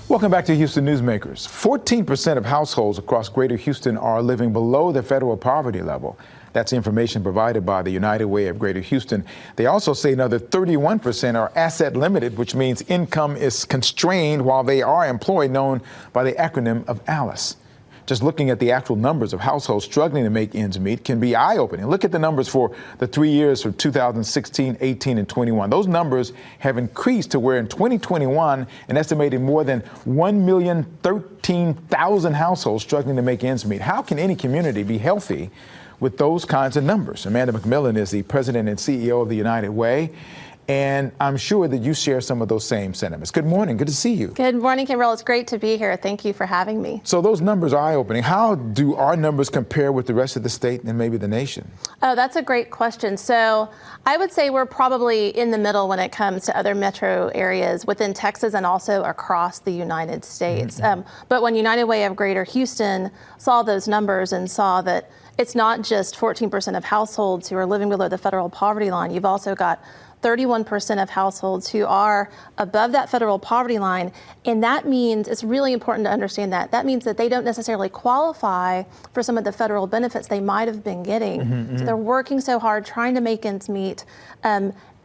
Welcome back to Houston Newsmakers. 14% of households across Greater Houston are living below the federal poverty level. That's information provided by the United Way of Greater Houston. They also say another 31% are asset limited, which means income is constrained while they are employed, known by the acronym of ALICE. Just looking at the actual numbers of households struggling to make ends meet can be eye-opening. Look at the numbers for the 3 years from 2016, 18, and 21. Those numbers have increased to where in 2021, an estimated more than 1,013,000 households struggling to make ends meet. How can any community be healthy with those kinds of numbers? Amanda McMillan is the president and CEO of the United Way, and I'm sure that you share some of those same sentiments. Good morning. Good to see you. Good morning, Kimberly. It's great to be here. Thank you for having me. So those numbers are eye-opening. How do our numbers compare with the rest of the state and maybe the nation? Oh, that's a great question. So I would say we're probably in the middle when it comes to other metro areas within Texas and also across the United States. But when United Way of Greater Houston saw those numbers and saw that it's not just 14% of households who are living below the federal poverty line, you've also got 31% of households who are above that federal poverty line. And that means, it's really important to understand that means that they don't necessarily qualify for some of the federal benefits they might have been getting. So they're working so hard trying to make ends meet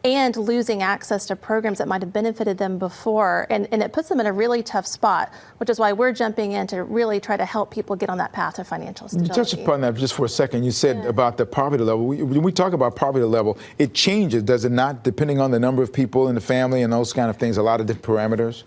and losing access to programs that might have benefited them before. And it puts them in a really tough spot, which is why we're jumping in to really try to help people get on that path to financial stability. Touch upon that just for a second. You said about the poverty level. When we talk about poverty level, it changes, does it not, depending on the number of people in the family and those kind of things, a lot of different parameters?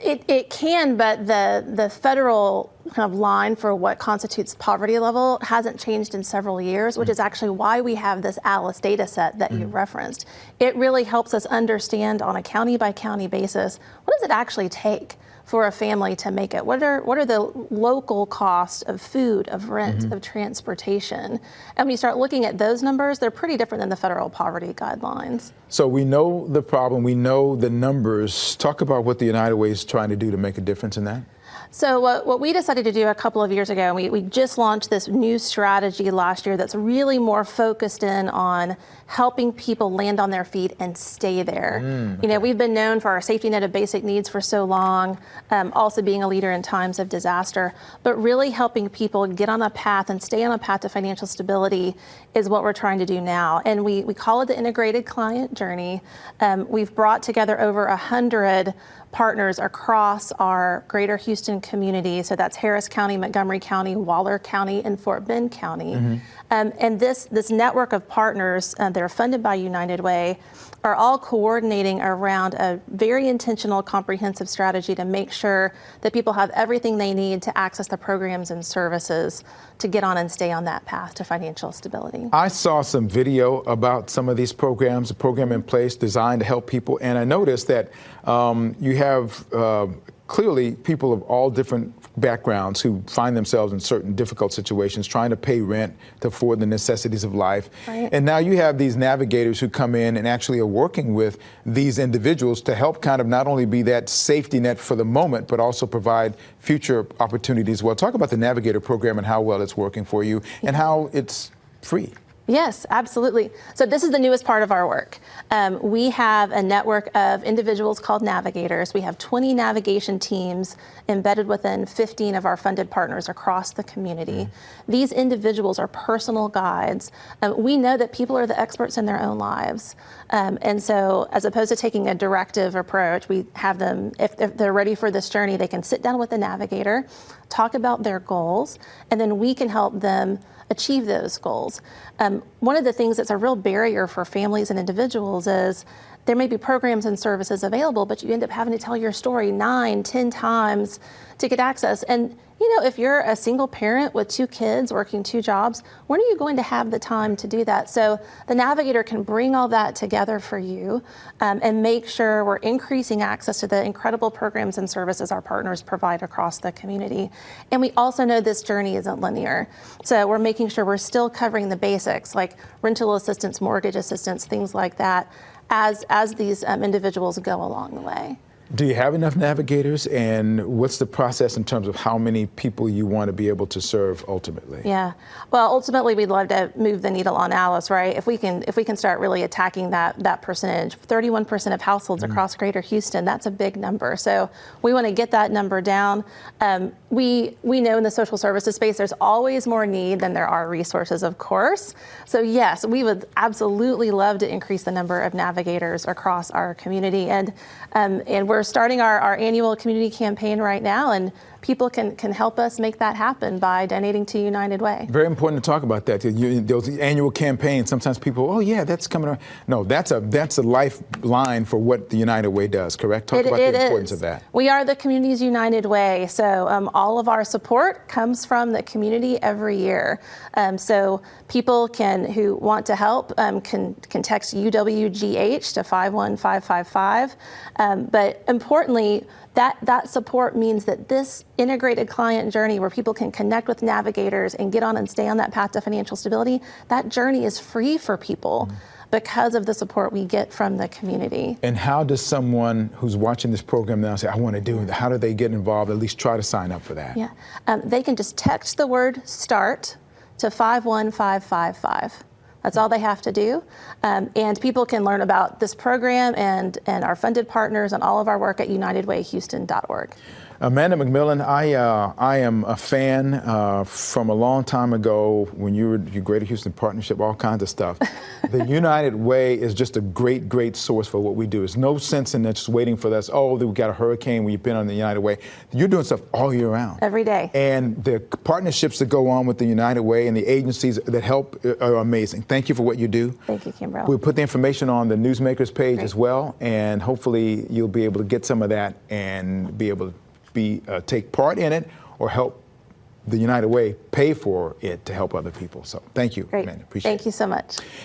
It can, but the federal kind of line for what constitutes poverty level hasn't changed in several years, which is actually why we have this ALICE data set that you referenced. It really helps us understand on a county by county basis, what does it actually take for a family to make it? What are the local costs of food, of rent, of transportation? And when you start looking at those numbers, they're pretty different than the federal poverty guidelines. So we know the problem, we know the numbers. Talk about what the United Way is trying to do to make a difference in that. So what we decided to do a couple of years ago, we just launched this new strategy last year that's really more focused in on helping people land on their feet and stay there. You know, we've been known for our safety net of basic needs for so long, also being a leader in times of disaster, but really helping people get on a path and stay on a path to financial stability is what we're trying to do now. And we call it the integrated client journey. We've brought together over 100 partners across our Greater Houston community. So that's Harris County, Montgomery County, Waller County, and Fort Bend County. And this network of partners that are funded by United Way are all coordinating around a very intentional, comprehensive strategy to make sure that people have everything they need to access the programs and services to get on and stay on that path to financial stability. I saw some video about some of these programs, a program in place designed to help people, and I noticed that you have clearly people of all different backgrounds who find themselves in certain difficult situations, trying to pay rent to afford the necessities of life. Right. And now you have these navigators who come in and actually are working with these individuals to help kind of not only be that safety net for the moment, but also provide future opportunities. Well, talk about the Navigator program and how well it's working for you and how it's free. Yes, absolutely. So this is the newest part of our work. We have a network of individuals called navigators. We have 20 navigation teams embedded within 15 of our funded partners across the community. These individuals are personal guides. We know that people are the experts in their own lives. And so as opposed to taking a directive approach, we have them, if they're ready for this journey, they can sit down with the navigator, talk about their goals, and then we can help them achieve those goals. One of the things that's a real barrier for families and individuals is there may be programs and services available, but you end up having to tell your story 9, 10 times to get access. And you know, if you're a single parent with 2 kids working 2 jobs, when are you going to have the time to do that? So the navigator can bring all that together for you and make sure we're increasing access to the incredible programs and services our partners provide across the community. And we also know this journey isn't linear. So we're making sure we're still covering the basics like rental assistance, mortgage assistance, things like that as these individuals go along the way. Do you have enough navigators, and what's the process in terms of how many people you want to be able to serve ultimately? Yeah, well, ultimately we'd love to move the needle on Alice, right? If we can start really attacking that percentage, 31% of households across Greater Houston, that's a big number. So we want to get that number down. We know in the social services space there's always more need than there are resources, of course. So yes, we would absolutely love to increase the number of navigators across our community, and we're starting our annual community campaign right now, and people can help us make that happen by donating to United Way. Very important to talk about that. Those annual campaigns, sometimes people, oh yeah, that's coming around. No, that's a lifeline for what the United Way does, correct? Talk about the importance of that. We are the community's United Way, so all of our support comes from the community every year. So people who want to help can text UWGH to 51555. But importantly, that support means that this integrated client journey where people can connect with navigators and get on and stay on that path to financial stability, that journey is free for people because of the support we get from the community. And how does someone who's watching this program now say, I want to do it? How do they get involved, at least try to sign up for that? Yeah, they can just text the word START to 51555. That's all they have to do. And people can learn about this program and our funded partners and all of our work at unitedwayhouston.org. Amanda McMillan, I am a fan from a long time ago when you were your Greater Houston Partnership, all kinds of stuff. The United Way is just a great, great source for what we do. There's no sense in just waiting for this, oh, we got a hurricane when you've been on the United Way. You're doing stuff all year round. Every day. And the partnerships that go on with the United Way and the agencies that help are amazing. Thank you for what you do. Thank you, Kimbrell. We'll put the information on the Newsmakers page as well, and hopefully you'll be able to get some of that and be able to take part in it or help the United Way pay for it to help other people. So thank you, Great. Amanda. Appreciate it. Thank you so much.